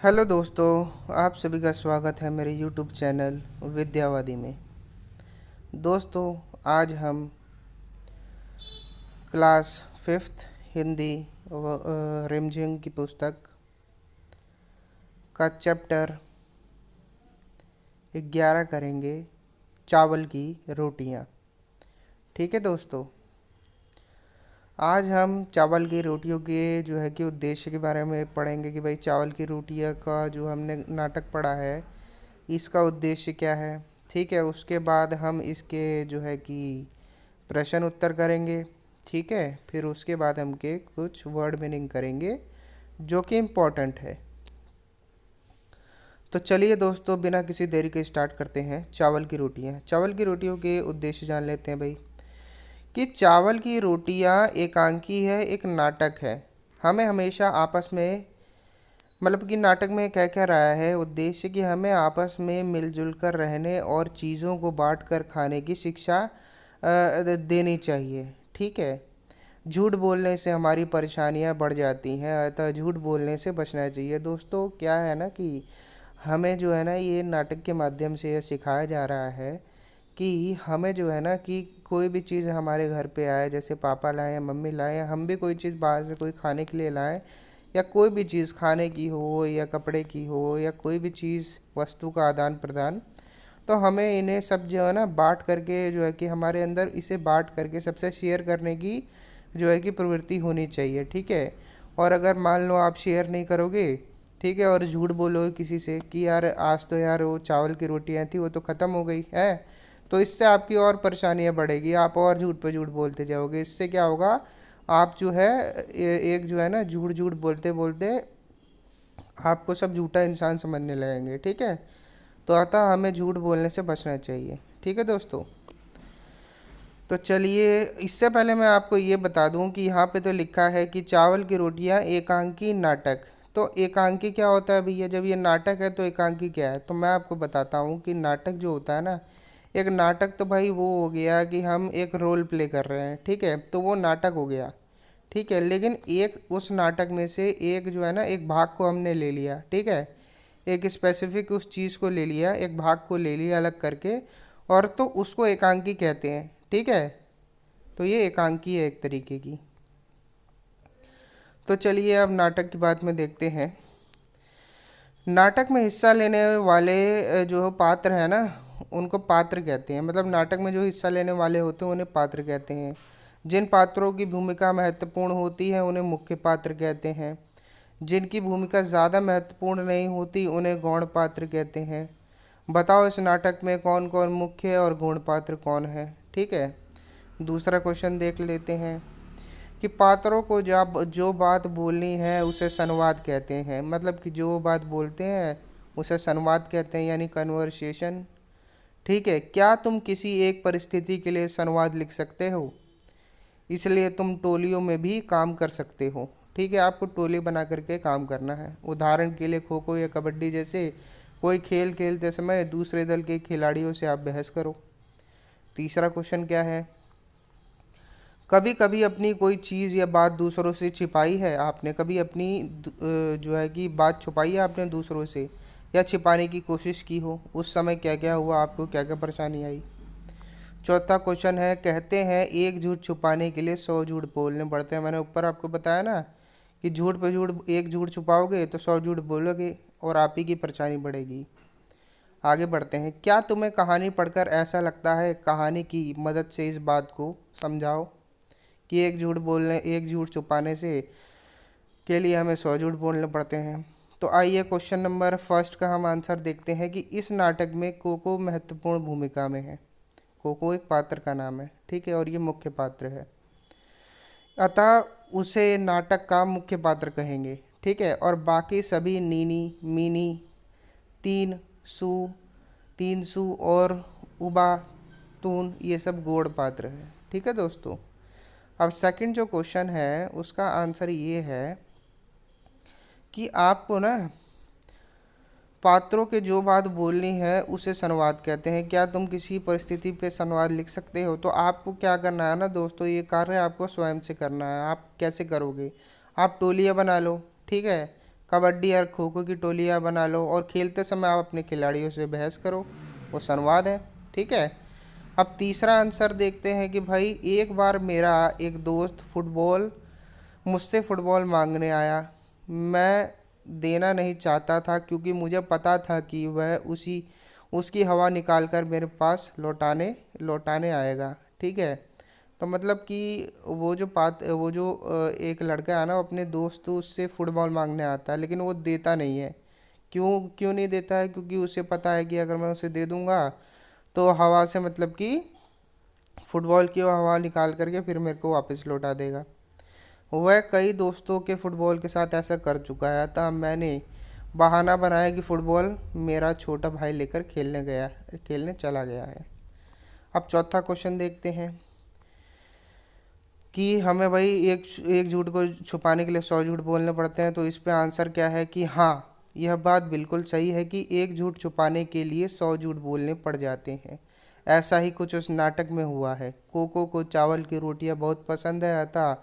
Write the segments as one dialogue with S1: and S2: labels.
S1: Hello दोस्तों, आप सभी का स्वागत है मेरे यूट्यूब चैनल विद्यावादी में। दोस्तों, आज हम क्लास फिफ्थ हिंदी रिमझिम की पुस्तक का चैप्टर 11 करेंगे, चावल की रोटियां। ठीक है दोस्तों, आज हम चावल की रोटियों के जो है कि उद्देश्य के बारे में पढ़ेंगे कि भाई चावल की रोटियां का जो हमने नाटक पढ़ा है इसका उद्देश्य क्या है। ठीक है, उसके बाद हम इसके जो है कि प्रश्न उत्तर करेंगे। ठीक है, फिर उसके बाद हम के कुछ वर्ड मीनिंग करेंगे जो कि इम्पोर्टेंट है। तो चलिए दोस्तों, बिना किसी देरी के स्टार्ट करते हैं। चावल की रोटियां, चावल की रोटियों के उद्देश्य जान लेते हैं भाई। कि चावल की रोटियां एकांकी है, एक नाटक है। हमें हमेशा आपस में मतलब कि नाटक में क्या क्या रहा है उद्देश्य कि हमें आपस में मिलजुल कर रहने और चीज़ों को बांट कर खाने की शिक्षा देनी चाहिए। ठीक है, झूठ बोलने से हमारी परेशानियां बढ़ जाती हैं, अतः झूठ बोलने से बचना चाहिए। दोस्तों, क्या है ना कि हमें जो है ना ये नाटक के माध्यम से यह सिखाया जा रहा है कि हमें जो है ना कि कोई भी चीज़ हमारे घर पे आए, जैसे पापा लाए या मम्मी लाए, हम भी कोई चीज़ बाहर से कोई खाने के लिए लाएं, या कोई भी चीज़ खाने की हो या कपड़े की हो या कोई भी चीज़ वस्तु का आदान प्रदान, तो हमें इन्हें सब जो है ना बांट करके जो है कि हमारे अंदर इसे बांट करके सबसे शेयर करने की जो है कि प्रवृत्ति होनी चाहिए। ठीक है, और अगर मान लो आप शेयर नहीं करोगे, ठीक है, और झूठ बोलोगे किसी से कि यार आज तो यार वो चावल की रोटियां थी वो तो ख़त्म हो गई है, तो इससे आपकी और परेशानियां बढ़ेगी, आप और झूठ पे झूठ बोलते जाओगे। इससे क्या होगा, आप जो है एक जो है ना झूठ झूठ बोलते बोलते आपको सब झूठा इंसान समझने लगेंगे। ठीक है, तो अतः हमें झूठ बोलने से बचना चाहिए। ठीक है दोस्तों, तो चलिए इससे पहले मैं आपको ये बता दूं कि यहाँ पे तो लिखा है कि चावल की रोटियाँ एकांकी नाटक। तो एकांकी क्या होता है भैया? जब ये नाटक है तो एकांकी क्या है? तो मैं आपको बताता हूँ कि नाटक जो होता है ना, एक नाटक तो भाई वो हो गया कि हम एक रोल प्ले कर रहे हैं। ठीक है, तो वो नाटक हो गया। ठीक है, लेकिन एक उस नाटक में से एक जो है ना एक भाग को हमने ले लिया। ठीक है, एक स्पेसिफिक उस चीज़ को ले लिया, एक भाग को ले लिया अलग करके, और तो उसको एकांकी कहते हैं। ठीक है, तो ये एकांकी है एक तरीके की। तो चलिए अब नाटक की बात में देखते हैं। नाटक में हिस्सा लेने वाले जो पात्र है ना उनको पात्र कहते हैं। मतलब नाटक में जो हिस्सा लेने वाले होते हैं उन्हें पात्र कहते हैं। जिन पात्रों की भूमिका महत्वपूर्ण होती है उन्हें मुख्य पात्र कहते हैं। जिनकी भूमिका ज़्यादा महत्वपूर्ण नहीं होती उन्हें गौण पात्र कहते हैं। बताओ इस नाटक में कौन कौन मुख्य और गौण पात्र कौन है? ठीक है, दूसरा क्वेश्चन देख लेते हैं कि पात्रों को जब जो बात बोलनी है उसे संवाद कहते हैं। मतलब कि जो बात बोलते हैं उसे संवाद कहते हैं, यानी कन्वर्सेशन। ठीक है, क्या तुम किसी एक परिस्थिति के लिए संवाद लिख सकते हो? इसलिए तुम टोलियों में भी काम कर सकते हो। ठीक है, आपको टोली बना करके काम करना है। उदाहरण के लिए खो खो या कबड्डी जैसे कोई खेल खेलते समय दूसरे दल के खिलाड़ियों से आप बहस करो। तीसरा क्वेश्चन क्या है? कभी कभी अपनी कोई चीज़ या बात दूसरों से छिपाई है आपने? कभी अपनी जो है कि बात छुपाई है आपने दूसरों से, या छिपाने की कोशिश की हो? उस समय क्या क्या हुआ, आपको क्या क्या परेशानी आई? चौथा क्वेश्चन है, कहते हैं एक झूठ छुपाने के लिए 100 झूठ बोलने पड़ते हैं। मैंने ऊपर आपको बताया ना कि झूठ पे झूठ, एक झूठ छुपाओगे तो 100 झूठ बोलोगे और आप ही की परेशानी बढ़ेगी। आगे बढ़ते हैं। क्या तुम्हें कहानी पढ़कर ऐसा लगता है? कहानी की मदद से इस बात को समझाओ कि एक झूठ छुपाने से के लिए हमें 100 झूठ बोलने पड़ते हैं। तो आइए क्वेश्चन नंबर फर्स्ट का हम आंसर देखते हैं कि इस नाटक में कोको महत्वपूर्ण भूमिका में है। कोको एक पात्र का नाम है। ठीक है, और ये मुख्य पात्र है, अतः उसे नाटक का मुख्य पात्र कहेंगे। ठीक है, और बाकी सभी नीनी, मीनी, तीन सू तीन सू और उबा, तून, ये सब गौड़ पात्र है। ठीक है दोस्तों, अब सेकंड जो क्वेश्चन है उसका आंसर ये है कि आपको ना पात्रों के जो बात बोलनी है उसे संवाद कहते हैं। क्या तुम किसी परिस्थिति पे संवाद लिख सकते हो? तो आपको क्या करना है ना दोस्तों, ये कार्य आपको स्वयं से करना है। आप कैसे करोगे? आप टोलियाँ बना लो। ठीक है, कबड्डी या खो खो की टोलियाँ बना लो और खेलते समय आप अपने खिलाड़ियों से बहस करो। वो संवाद है। ठीक है। अब तीसरा आंसर देखते हैं कि भाई एक बार मेरा एक दोस्त मुझसे फुटबॉल मांगने आया। मैं देना नहीं चाहता था क्योंकि मुझे पता था कि वह उसी उसकी हवा निकाल कर मेरे पास लौटाने लौटाने आएगा। ठीक है। तो मतलब कि वो जो एक लड़का है ना, वो अपने दोस्त उससे फुटबॉल मांगने आता है लेकिन वो देता नहीं है। क्यों क्यों नहीं देता है? क्योंकि उसे पता है कि अगर मैं उसे दे दूंगा तो हवा से मतलब कि फुटबॉल की वो हवा निकाल करके फिर मेरे को वापस लौटा देगा। वह कई दोस्तों के फुटबॉल के साथ ऐसा कर चुका है, तब मैंने बहाना बनाया कि फुटबॉल मेरा छोटा भाई लेकर खेलने चला गया है। अब चौथा क्वेश्चन देखते हैं कि हमें भाई एक एक झूठ को छुपाने के लिए 100 झूठ बोलने पड़ते हैं। तो इस पे आंसर क्या है कि हाँ, यह बात बिल्कुल सही है कि एक झूठ छुपाने के लिए 100 झूठ बोलने पड़ जाते हैं। ऐसा ही कुछ उस नाटक में हुआ है। कोको को चावल की रोटियां बहुत पसंद है, अतः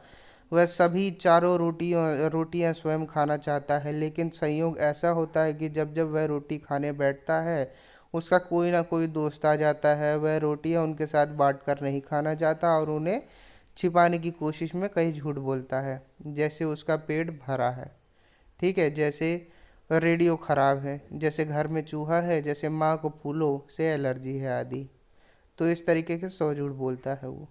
S1: वह सभी चारों रोटियां स्वयं खाना चाहता है। लेकिन संयोग ऐसा होता है कि जब जब वह रोटी खाने बैठता है, उसका कोई ना कोई दोस्त आ जाता है। वह रोटियां उनके साथ बांट कर नहीं खाना चाहता और उन्हें छिपाने की कोशिश में कई झूठ बोलता है, जैसे उसका पेट भरा है। ठीक है। जैसे रेडियो खराब है, जैसे घर में चूहा है, जैसे माँ को फूलों से एलर्जी है आदि। तो इस तरीके के 100 झूठ बोलता है वो।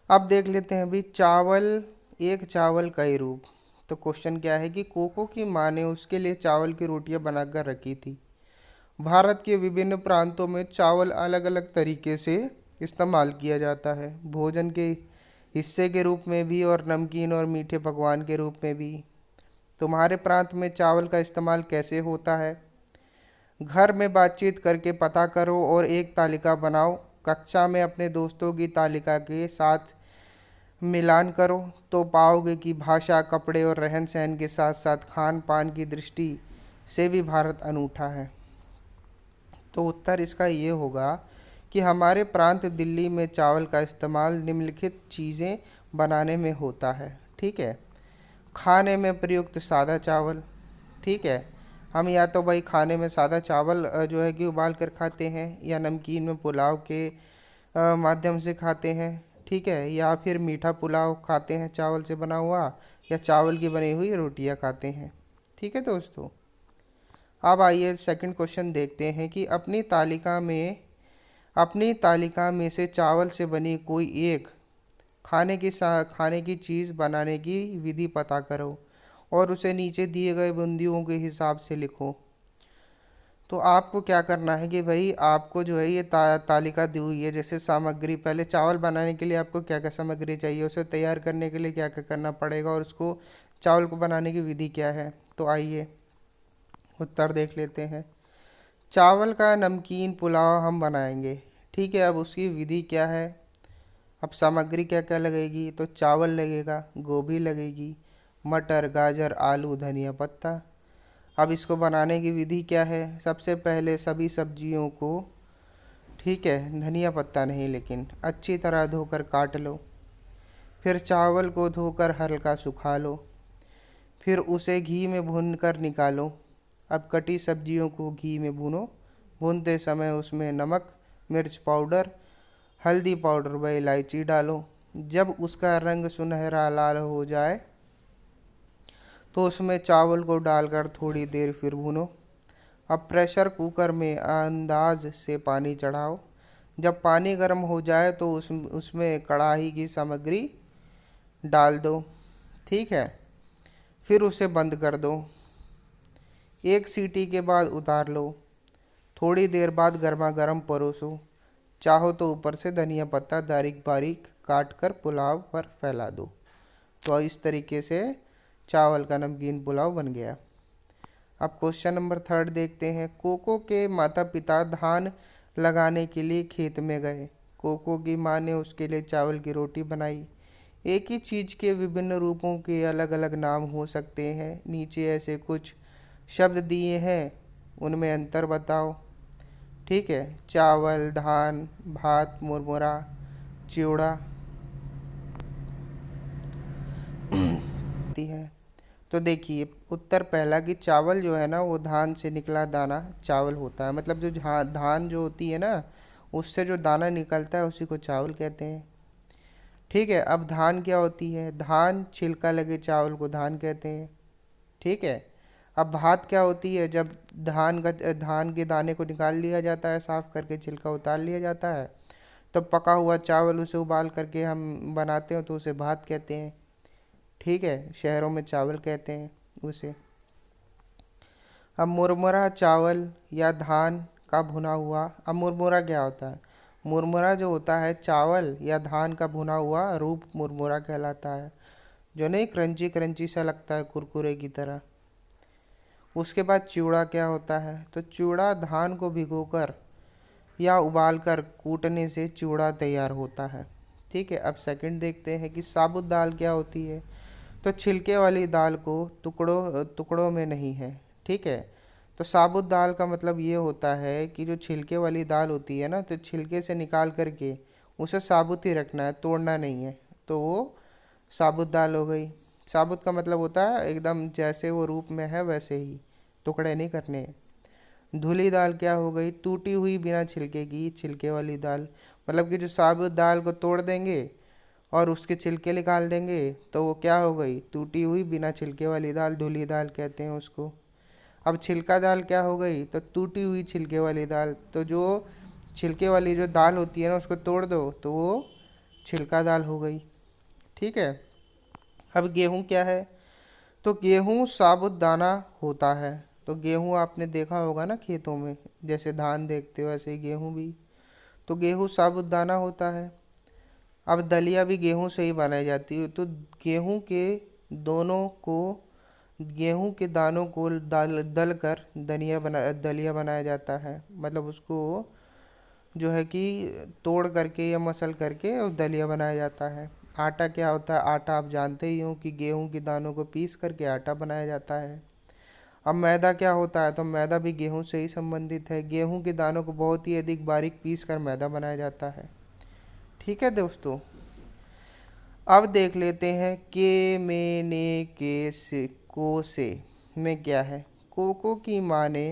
S1: अब देख लेते हैं भी चावल कई रूप। तो क्वेश्चन क्या है कि कोको की माँ ने उसके लिए चावल की रोटियां बनाकर रखी थी। भारत के विभिन्न प्रांतों में चावल अलग अलग तरीके से इस्तेमाल किया जाता है, भोजन के हिस्से के रूप में भी और नमकीन और मीठे पकवान के रूप में भी। तुम्हारे प्रांत में चावल का इस्तेमाल कैसे होता है? घर में बातचीत करके पता करो और एक तालिका बनाओ। कक्षा में अपने दोस्तों की तालिका के साथ मिलान करो तो पाओगे कि भाषा, कपड़े और रहन सहन के साथ साथ खान पान की दृष्टि से भी भारत अनूठा है। तो उत्तर इसका ये होगा कि हमारे प्रांत दिल्ली में चावल का इस्तेमाल निम्नलिखित चीज़ें बनाने में होता है। ठीक है। खाने में प्रयुक्त सादा चावल। ठीक है। हम या तो भाई खाने में सादा चावल जो है कि उबाल कर खाते हैं, या नमकीन में पुलाव के माध्यम से खाते हैं। ठीक है। या फिर मीठा पुलाव खाते हैं चावल से बना हुआ, या चावल की बनी हुई रोटियां खाते हैं। ठीक है दोस्तों। अब आइए सेकंड क्वेश्चन देखते हैं कि अपनी तालिका में से चावल से बनी कोई एक खाने की चीज़ बनाने की विधि पता करो और उसे नीचे दिए गए बिंदुओं के हिसाब से लिखो। तो आपको क्या करना है कि भाई आपको जो है ये तालिका दी हुई है। जैसे सामग्री, पहले चावल बनाने के लिए आपको क्या क्या सामग्री चाहिए, उसे तैयार करने के लिए क्या क्या करना पड़ेगा, और उसको चावल को बनाने की विधि क्या है। तो आइए उत्तर देख लेते हैं। चावल का नमकीन पुलाव हम बनाएंगे। ठीक है। अब उसकी विधि क्या है? अब सामग्री क्या क्या लगेगी? तो चावल लगेगा, गोभी लगेगी, मटर, गाजर, आलू, धनिया पत्ता। अब इसको बनाने की विधि क्या है? सबसे पहले सभी सब्जियों को, ठीक है, धनिया पत्ता नहीं लेकिन, अच्छी तरह धोकर काट लो। फिर चावल को धोकर हल्का सुखा लो। फिर उसे घी में भून कर निकालो। अब कटी सब्जियों को घी में भूनो। भूनते समय उसमें नमक, मिर्च पाउडर, हल्दी पाउडर व इलायची डालो। जब उसका रंग सुनहरा लाल हो जाए तो उसमें चावल को डालकर थोड़ी देर फिर भूनो। अब प्रेशर कुकर में अंदाज से पानी चढ़ाओ। जब पानी गर्म हो जाए तो उसमें कढ़ाई की सामग्री डाल दो। ठीक है। फिर उसे बंद कर दो। एक सीटी के बाद उतार लो। थोड़ी देर बाद गर्मा गर्म परोसो। चाहो तो ऊपर से धनिया पत्ता बारीक बारीक काट कर पुलाव पर फैला दो। तो इस तरीके से चावल का नमकीन पुलाव बन गया। अब क्वेश्चन नंबर थर्ड देखते हैं। कोको के माता पिता धान लगाने के लिए खेत में गए। कोको की माँ ने उसके लिए चावल की रोटी बनाई। एक ही चीज़ के विभिन्न रूपों के अलग अलग नाम हो सकते हैं। नीचे ऐसे कुछ शब्द दिए हैं, उनमें अंतर बताओ। ठीक है। चावल, धान, भात, मुरमुरा, चिवड़ा ती है। तो देखिए उत्तर पहला कि चावल जो है ना वो धान से निकला दाना चावल होता है। मतलब जो धान जो होती है ना उससे जो दाना निकलता है उसी को चावल कहते हैं। ठीक है, अब धान क्या होती है? धान छिलका लगे चावल को धान कहते हैं। ठीक है। अब भात क्या होती है? जब धान के दाने को निकाल लिया जाता है, साफ करके छिलका उतार लिया जाता है, तब पका हुआ चावल उसे उबाल करके हम बनाते हैं तो उसे भात कहते हैं। ठीक है, शहरों में चावल कहते हैं उसे। अब मुरमुरा चावल या धान का भुना हुआ। अब मुरमुरा क्या होता है? मुरमुरा जो होता है चावल या धान का भुना हुआ रूप मुरमुरा कहलाता है, जो नहीं क्रंची क्रंची सा लगता है कुरकुरे की तरह। उसके बाद चिवड़ा क्या होता है? तो चिवड़ा धान को भिगोकर या उबालकर कूटने से चिवड़ा तैयार होता है। ठीक है, अब सेकंड देखते हैं कि साबुत दाल क्या होती है। तो छिलके वाली दाल को टुकड़ों टुकड़ों में नहीं है। ठीक है, तो साबुत दाल का मतलब ये होता है कि जो छिलके वाली दाल होती है ना, तो छिलके से निकाल करके उसे साबुत ही रखना है, तोड़ना नहीं है, तो वो साबुत दाल हो गई। साबुत का मतलब होता है एकदम जैसे वो रूप में है वैसे ही, टुकड़े नहीं करने। धुली दाल क्या हो गई? टूटी हुई बिना छिलके की, छिलके वाली दाल। मतलब कि जो साबुत दाल को तोड़ देंगे और उसके छिलके निकाल देंगे तो वो क्या हो गई? टूटी हुई बिना छिलके वाली दाल, धुली दाल कहते हैं उसको। अब छिलका दाल क्या हो गई? तो टूटी हुई छिलके वाली दाल। तो जो छिलके वाली जो दाल होती है ना उसको तोड़ दो तो वो छिलका दाल हो गई। ठीक है। अब गेहूँ क्या है? तो गेहूँ साबुत दाना होता है। तो गेहूँ आपने देखा होगा ना खेतों में, जैसे धान देखते हो वैसे ही गेहूँ भी। तो गेहूँ साबुत दाना होता है। अब दलिया भी गेहूँ से ही बनाई जाती है। तो गेहूँ के दोनों को गेहूँ के दानों को दल कर दलिया बनाया जाता है। मतलब उसको जो है कि तोड़ करके या मसल करके और दलिया बनाया जाता है। आटा क्या होता है? आटा आप जानते ही हो कि गेहूं के दानों को पीस करके आटा बनाया जाता है। अब मैदा क्या होता है? तो मैदा भी गेहूं से ही संबंधित है। गेहूं के दानों को बहुत ही अधिक बारीक पीस कर मैदा बनाया जाता है। ठीक है दोस्तों। अब देख लेते हैं के में ने के से को से में क्या है। कोको की माँ ने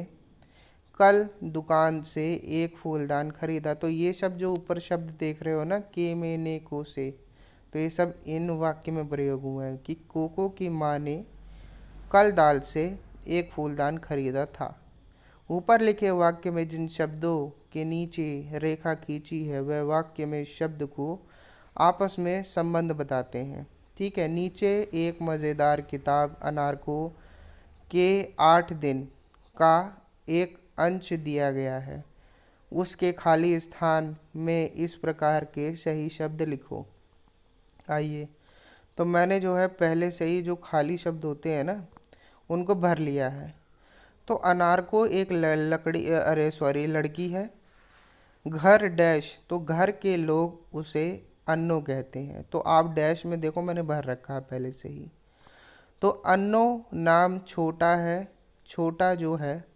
S1: कल दुकान से एक फूलदान खरीदा। तो ये सब जो ऊपर शब्द देख रहे हो ना, के में ने को से, तो ये सब इन वाक्य में प्रयोग हुआ है कि कोको की माँ ने कल दाल से एक फूलदान खरीदा था। ऊपर लिखे वाक्य में जिन शब्दों के नीचे रेखा खींची है वह वाक्य में शब्द को आपस में संबंध बताते हैं। ठीक है, नीचे एक मज़ेदार किताब अनारको के 8 दिन का एक अंश दिया गया है। उसके खाली स्थान में इस प्रकार के सही शब्द लिखो। आइए, तो मैंने जो है पहले से ही जो खाली शब्द होते हैं ना उनको भर लिया है। तो अनार को एक लकड़ी अरे सॉरी लड़की है। घर डैश, तो घर के लोग उसे अन्नो कहते हैं। तो आप डैश में देखो मैंने भर रखा है पहले से ही। तो अन्नो नाम छोटा है। छोटा जो है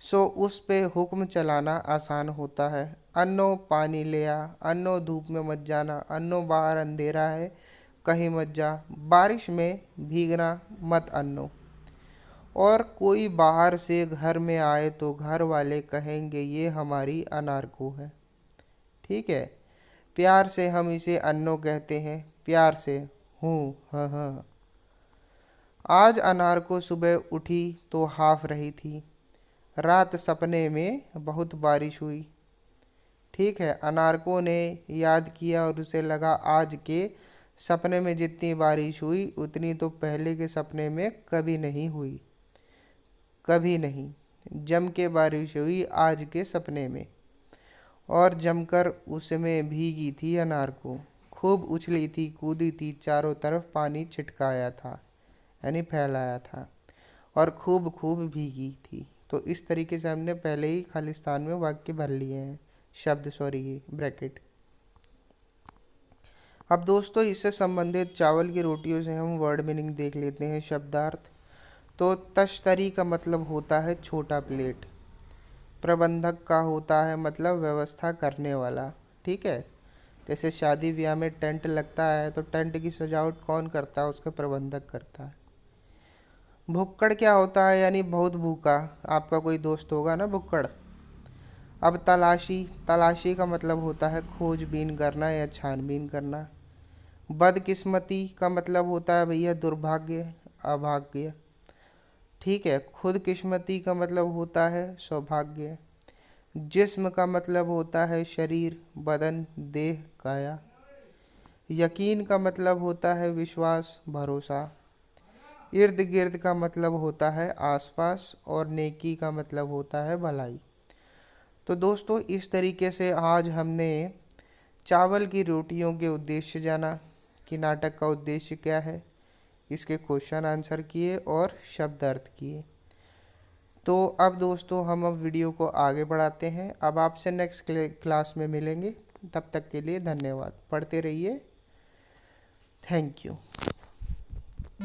S1: सो उस पे हुक्म चलाना आसान होता है। अन्नो पानी ले आ, अन्नो धूप में मत जाना, अन्नो बाहर अंधेरा है कहीं मत जा, बारिश में भीगना मत अन्नो। और कोई बाहर से घर में आए तो घर वाले कहेंगे ये हमारी अनारको है। ठीक है, प्यार से हम इसे अन्नो कहते हैं, प्यार से। हूँ हाँ हाँ। आज अनारको सुबह उठी तो हाफ रही थी। रात सपने में बहुत बारिश हुई। ठीक है, अनारको ने याद किया और उसे लगा आज के सपने में जितनी बारिश हुई उतनी तो पहले के सपने में कभी नहीं हुई। कभी नहीं जम के बारिश हुई आज के सपने में। और जमकर उसमें भीगी थी अनारको। खूब उछली थी, कूदी थी, चारों तरफ पानी छिटकाया था, यानी फैलाया था, और खूब खूब भीगी थी। तो इस तरीके से हमने पहले ही खालिस्तान में वाक्य भर लिए हैं, शब्द सॉरी ब्रैकेट। अब दोस्तों इससे संबंधित चावल की रोटियों से हम वर्ड मीनिंग देख लेते हैं, शब्दार्थ। तो तश्तरी का मतलब होता है छोटा प्लेट। प्रबंधक का होता है मतलब व्यवस्था करने वाला। ठीक है, जैसे शादी ब्याह में टेंट लगता है तो टेंट की सजावट कौन करता है? उसका प्रबंधक करता है। भुक्कड़ क्या होता है, यानी बहुत भूखा। आपका कोई दोस्त होगा ना भुक्कड़। अब तलाशी, तलाशी का मतलब होता है खोजबीन करना या छानबीन करना। बदकिस्मती का मतलब होता है भैया दुर्भाग्य, अभाग्य। ठीक है। खुदकिस्मती का मतलब होता है सौभाग्य। जिस्म का मतलब होता है शरीर, बदन, देह, काया। यकीन का मतलब होता है विश्वास, भरोसा। इर्द गिर्द का मतलब होता है आसपास, और नेकी का मतलब होता है भलाई। तो दोस्तों इस तरीके से आज हमने चावल की रोटियों के उद्देश्य जाना कि नाटक का उद्देश्य क्या है, इसके क्वेश्चन आंसर किए और शब्द अर्थ किए। तो अब दोस्तों हम अब वीडियो को आगे बढ़ाते हैं। अब आपसे नेक्स्ट क्लास में मिलेंगे। तब तक के लिए धन्यवाद। पढ़ते रहिए। Thank you.